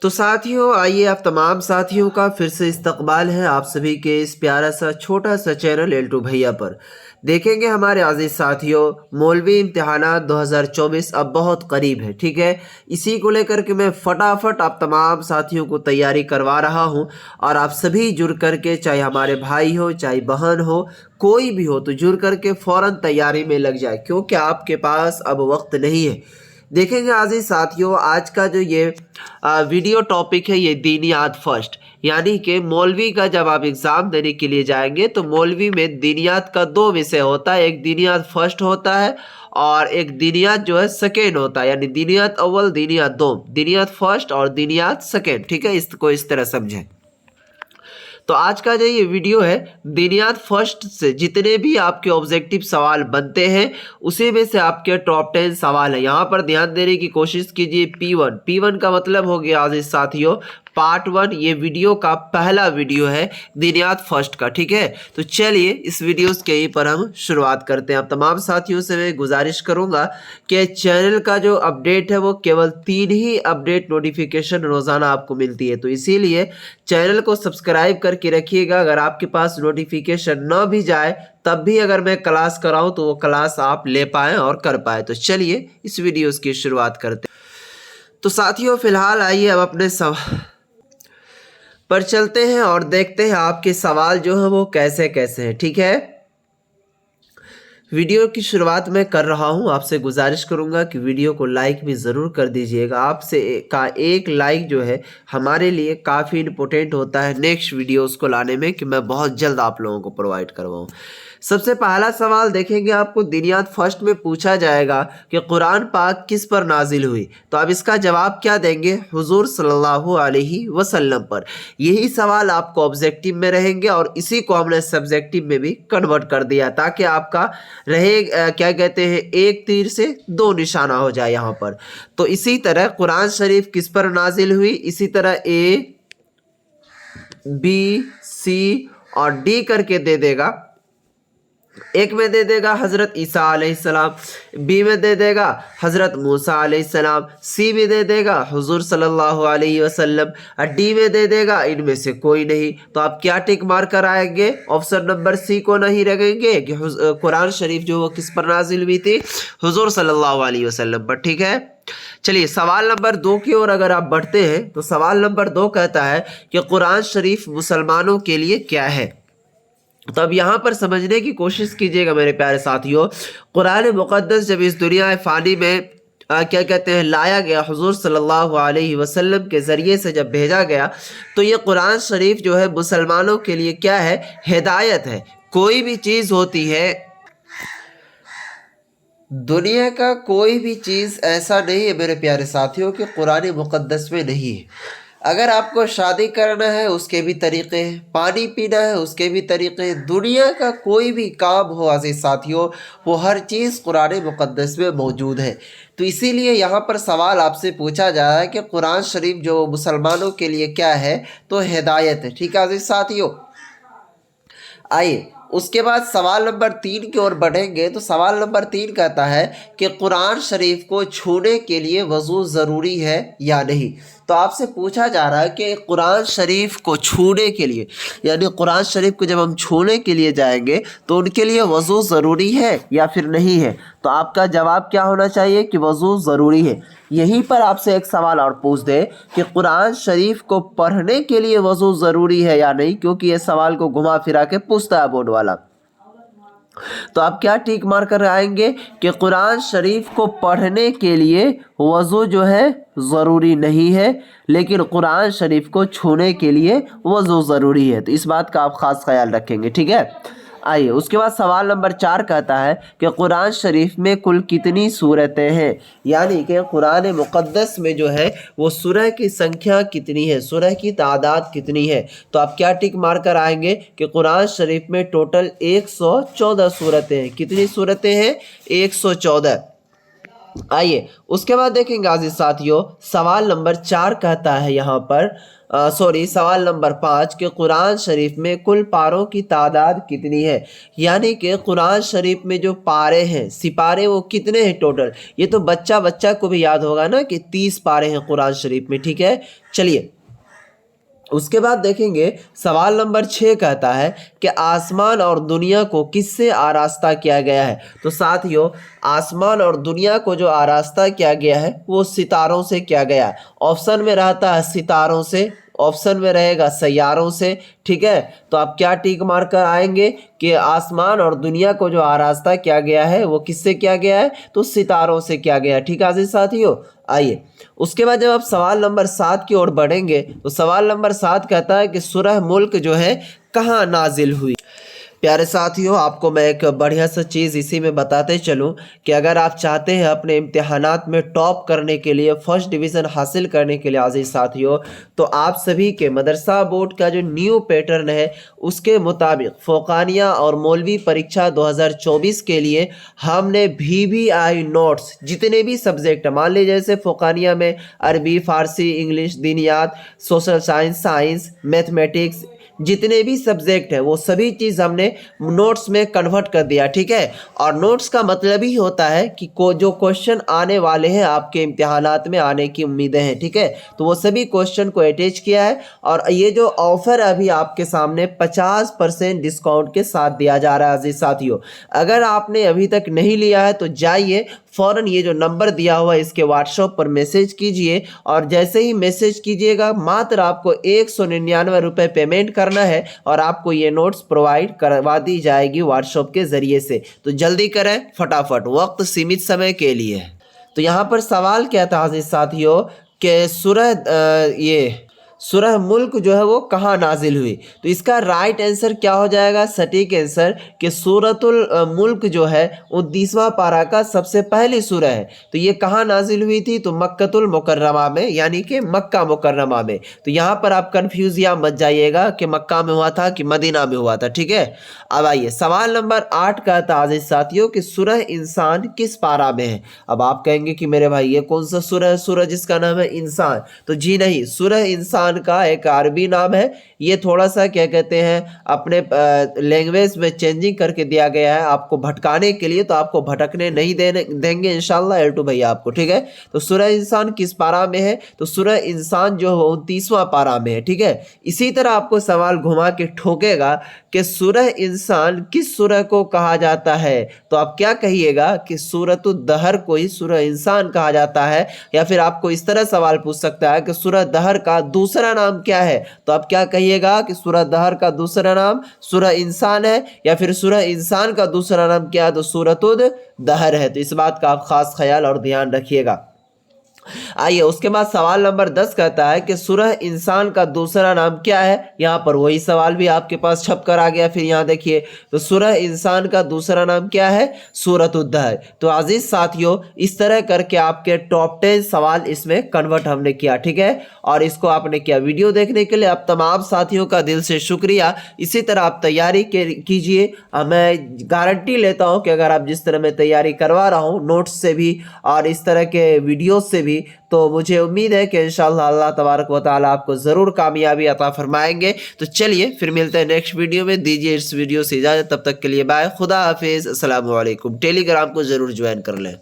तो साथियों, आइए आप तमाम साथियों का फिर से इस्तकबाल है आप सभी के इस प्यारा सा छोटा सा चैनल एल्टू भैया पर। देखेंगे हमारे अजीज साथियों, मौलवी इम्तिहानात 2024 अब बहुत करीब है, ठीक है। इसी को लेकर के मैं फटाफट आप तमाम साथियों को तैयारी करवा रहा हूं और आप सभी जुड़ करके, चाहे हमारे भाई हो चाहे बहन हो, कोई भी हो, तो जुड़ करके फ़ौरन तैयारी में लग जाए, क्योंकि आपके पास अब वक्त नहीं है। देखेंगे आज़ीज़ साथियों, आज का जो ये वीडियो टॉपिक है, ये दीनियात फर्स्ट, यानी कि मौलवी का जब आप एग्ज़ाम देने के लिए जाएंगे तो मौलवी में दीनियात का दो विषय होता है। एक दीनियात फर्स्ट होता है और एक दीनियात जो है सेकेंड होता है, यानी दीनियात अव्वल दीनियात दो, दीनियात फर्स्ट और दीनियात सेकेंड, ठीक है। इसको इस तरह समझें। तो आज का जो ये वीडियो है, दीनियात फर्स्ट से जितने भी आपके ऑब्जेक्टिव सवाल बनते हैं उसी में से आपके टॉप 10 सवाल है। यहाँ पर ध्यान देने की कोशिश कीजिए। P1 का मतलब हो गया आज़ीज़ साथियों पार्ट 1। ये वीडियो का पहला वीडियो है दीनियात फर्स्ट का, ठीक है। तो चलिए इस वीडियो के यहीं पर हम शुरुआत करते हैं। आप तमाम साथियों से मैं गुजारिश करूंगा कि चैनल का जो अपडेट है वो केवल 3 ही अपडेट नोटिफिकेशन रोज़ाना आपको मिलती है, तो इसीलिए चैनल को सब्सक्राइब करके रखिएगा। अगर आपके पास नोटिफिकेशन न भी जाए तब भी अगर मैं क्लास कराऊं तो वो क्लास आप ले पाएँ और कर पाए। तो चलिए इस वीडियो की शुरुआत करते हैं। तो साथियों, फिलहाल आइए अब अपने पर चलते हैं और देखते हैं आपके सवाल जो है वो कैसे कैसे हैं, ठीक है। वीडियो की शुरुआत मैं कर रहा हूं, आपसे गुजारिश करूंगा कि वीडियो को लाइक भी ज़रूर कर दीजिएगा। आपसे का एक लाइक जो है हमारे लिए काफ़ी इम्पोर्टेंट होता है नेक्स्ट वीडियोस को लाने में, कि मैं बहुत जल्द आप लोगों को प्रोवाइड करवाऊं। सबसे पहला सवाल देखेंगे, आपको दीनियात फर्स्ट में पूछा जाएगा कि कुरान पाक किस पर नाजिल हुई, तो आप इसका जवाब क्या देंगे? हुजूर सल्लल्लाहु अलैहि वसल्लम पर। यही सवाल आपको ऑब्जेक्टिव में रहेंगे और इसी को हमने सब्जेक्टिव में भी कन्वर्ट कर दिया ताकि आपका रहे क्या कहते हैं, एक तीर से दो निशाना हो जाए यहाँ पर। तो इसी तरह कुरान शरीफ किस पर नाजिल हुई, इसी तरह A, B, C और D करके दे देगा। एक में दे देगा हज़रत ईसा अलैहिस्सलाम, बी में दे देगा हज़रत मूसा अलैहिस्सलाम, सी में दे देगा हुजूर सल्लल्लाहु अलैहि वसल्लम और डी में दे देगा इनमें से कोई नहीं। तो आप क्या टिक मार कर आएंगे? ऑप्शन नंबर सी को नहीं रखेंगे कि कुरान शरीफ जो वो किस पर नाजिल हुई थी? हुजूर सल्लल्लाहु अलैहि वसल्लम पर, ठीक है। चलिए सवाल नंबर 2 की ओर अगर आप बढ़ते हैं तो सवाल नंबर 2 कहता है कि कुरान शरीफ मुसलमानों के लिए क्या है। तो अब यहाँ पर समझने की कोशिश कीजिएगा मेरे प्यारे साथियों। कुरान मुक़द्दस जब इस दुनिया फ़ानी में क्या कहते हैं लाया गया, हुजूर सल्लल्लाहु अलैहि वसल्लम के ज़रिए से जब भेजा गया, तो ये कुरान शरीफ जो है मुसलमानों के लिए क्या है? हिदायत है। कोई भी चीज़ होती है, दुनिया का कोई भी चीज़ ऐसा नहीं है मेरे प्यारे साथियों कि कुरान मुक़द्दस में नहीं है। अगर आपको शादी करना है उसके भी तरीक़े हैं, पानी पीना है उसके भी तरीक़े हैं, दुनिया का कोई भी काम हो अज़ीज़ साथियों, वो हर चीज़ कुरान मुक़द्दस में मौजूद है। तो इसीलिए यहाँ पर सवाल आपसे पूछा जा रहा है कि कुरान शरीफ जो मुसलमानों के लिए क्या है? तो हिदायत है, ठीक है अज़ीज़ साथियों। आइए उसके बाद सवाल नंबर 3 की ओर बढ़ेंगे। तो सवाल नंबर 3 कहता है कि कुरान शरीफ को छूने के लिए वज़ू ज़रूरी है या नहीं। तो आपसे पूछा जा रहा है कि कुरान शरीफ को छूने के लिए, यानी कुरान शरीफ को जब हम छूने के लिए जाएंगे तो उनके लिए वज़ू ज़रूरी है या फिर नहीं है। तो आपका जवाब क्या होना चाहिए? कि वज़ू ज़रूरी है। यहीं पर आपसे एक सवाल और पूछ दे कि कुरान शरीफ को पढ़ने के लिए वज़ू ज़रूरी है या नहीं, क्योंकि ये सवाल को घुमा फिरा के पूछता है बोर्ड वाला। तो आप क्या टिक मार कर आएंगे कि कुरान शरीफ को पढ़ने के लिए वज़ू जो है ज़रूरी नहीं है, लेकिन कुरान शरीफ को छूने के लिए वज़ू ज़रूरी है। तो इस बात का आप ख़ास ख्याल रखेंगे, ठीक है। आइए उसके बाद सवाल नंबर 4 कहता है कि कुरान शरीफ में कुल कितनी सूरतें हैं, यानी कि कुरान मुक़द्दस में जो है वो सूरह की संख्या कितनी है, सूरह की तादाद कितनी है। तो आप क्या टिक मार कर आएंगे कि कुरान शरीफ में टोटल 114 सूरतें हैं। कितनी सूरतें हैं? 114। आइए उसके बाद देखेंगे अजीज साथियों, सवाल नंबर 4 कहता है यहाँ पर सवाल नंबर 5 कि कुरान शरीफ में कुल पारों की तादाद कितनी है। यानी कि कुरान शरीफ में जो पारे हैं, सिपारे, वो कितने हैं टोटल। ये तो बच्चा को भी याद होगा ना कि 30 पारे हैं कुरान शरीफ में, ठीक है। चलिए उसके बाद देखेंगे सवाल नंबर 6 कहता है कि आसमान और दुनिया को किससे आरास्ता किया गया है। तो साथियों, आसमान और दुनिया को जो आरास्ता किया गया है वो सितारों से किया गया है। ऑप्शन में रहता है सितारों से, ऑप्शन में रहेगा सैयारों से, ठीक है। तो आप क्या टिक मार कर आएंगे कि आसमान और दुनिया को जो आरास्ता किया गया है वो किससे किया गया है, तो सितारों से किया गया है, ठीक है अजीज साथियों। आइए उसके बाद जब आप सवाल नंबर 7 की ओर बढ़ेंगे तो सवाल नंबर 7 कहता है कि सूरह मुल्क जो है कहाँ नाजिल हुई। प्यारे साथियों, आपको मैं एक बढ़िया सा चीज़ इसी में बताते चलूं कि अगर आप चाहते हैं अपने इम्तिहानात में टॉप करने के लिए, फर्स्ट डिवीज़न हासिल करने के लिए अजीज़ साथियों, तो आप सभी के मदरसा बोर्ड का जो न्यू पैटर्न है उसके मुताबिक फ़ौक़ानिया और मौलवी परीक्षा 2024 के लिए हमने VVI नोट्स जितने भी सब्जेक्ट, मान लीजिए जैसे फ़ौक़ानिया में अरबी, फ़ारसी, इंग्लिश, दीनियात, सोशल साइंस, मैथमेटिक्स, जितने भी सब्जेक्ट है वो सभी चीज़ हमने नोट्स में कन्वर्ट कर दिया, ठीक है। और नोट्स का मतलब ही होता है कि जो क्वेश्चन आने वाले हैं आपके इम्तिहानात में आने की उम्मीदें हैं, ठीक है। तो वो सभी क्वेश्चन को अटैच किया है और ये जो ऑफ़र अभी आपके सामने 50% डिस्काउंट के साथ दिया जा रहा है अजीज साथियों। अगर आपने अभी तक नहीं लिया है तो जाइए फ़ौरन ये जो नंबर दिया हुआ है इसके व्हाट्सएप पर मैसेज कीजिए और जैसे ही मैसेज कीजिएगा मात्र आपको 199 रुपये पेमेंट करना है और आपको ये नोट्स प्रोवाइड करवा दी जाएगी व्हाट्सएप के ज़रिए से। तो जल्दी करें फटाफट, वक्त सीमित समय के लिए है। तो यहाँ पर सवाल क्या था अजीज साथियों कि सूरह मुल्क जो है वो कहाँ नाजिल हुई। तो इसका राइट आंसर क्या हो जाएगा, सटीक आंसर कि सूरतुल मुल्क जो है 29वां पारा का सबसे पहली सूरह है। तो ये कहाँ नाजिल हुई थी, तो मक्कतुल मुकर्रमा में, यानी कि मक्का मुकर्रमा में। तो यहाँ पर आप कन्फ्यूज या मत जाइएगा कि मक्का में हुआ था कि मदीना में हुआ था, ठीक है। अब आइए सवाल नंबर 8 का था अजीज साथियों कि सूरह इंसान किस पारा में है। अब आप कहेंगे कि मेरे भाई ये कौन सा सूरह है, सूरह जिसका नाम है इंसान। तो जी नहीं, सूरह इंसान का एक अरबी नाम है। ये थोड़ा सा क्या कहते हैं अपने लैंग्वेज में चेंजिंग करके दिया गया है आपको भटकाने के लिए, तो आपको भटकने नहीं देंगे इंशाल्लाह एल्टू भैया आपको, ठीक है। तो सूरह इंसान किस पारा में है, तो सूरह इंसान जो है 29वां पारा में है, ठीक है। इसी तरह आपको सवाल घुमा के ठोकेगा कि सूरह इंसान किस सूरह को कहा जाता है। तो आप क्या कहिएगा कि सूरतुद दहर को ही सूरह इंसान कहा जाता है। या फिर आपको इस तरह सवाल पूछ सकता है कि सूरह दहर का दूसरा नाम क्या है। तो आप क्या कहिएगा कि सूरह दहर का दूसरा नाम सूरह इंसान है, या फिर सूरह इंसान का दूसरा नाम क्या है, तो सूरतुद दहर है। तो इस बात का आप खास ख्याल और ध्यान रखिएगा। आइए उसके बाद सवाल नंबर 10 कहता है कि सूरह इंसान का दूसरा नाम क्या है। यहाँ पर वही सवाल भी आपके पास छप कर आ गया। फिर यहाँ देखिए, तो सूरह इंसान का दूसरा नाम क्या है, सूरतुद दहर। तो अजीज साथियों, इस तरह करके आपके टॉप 10 सवाल इसमें कन्वर्ट हमने किया, ठीक है। और इसको आपने किया। वीडियो देखने के लिए आप तमाम साथियों का दिल से शुक्रिया। इसी तरह आप तैयारी कीजिए। मैं गारंटी लेता हूँ कि अगर आप जिस तरह मैं तैयारी करवा रहा हूँ नोट्स से भी और इस तरह के वीडियोस से भी, तो मुझे उम्मीद है कि इंशाअल्लाह अल्लाह तबारक व तआला आपको ज़रूर कामयाबी अता फरमाएंगे। तो चलिए फिर मिलते हैं नेक्स्ट वीडियो में। दीजिए इस वीडियो से इजाज़त, तब तक के लिए बाय, खुदा हाफिज़, अस्सलाम वालेकुम। टेलीग्राम को ज़रूर ज्वाइन कर लें।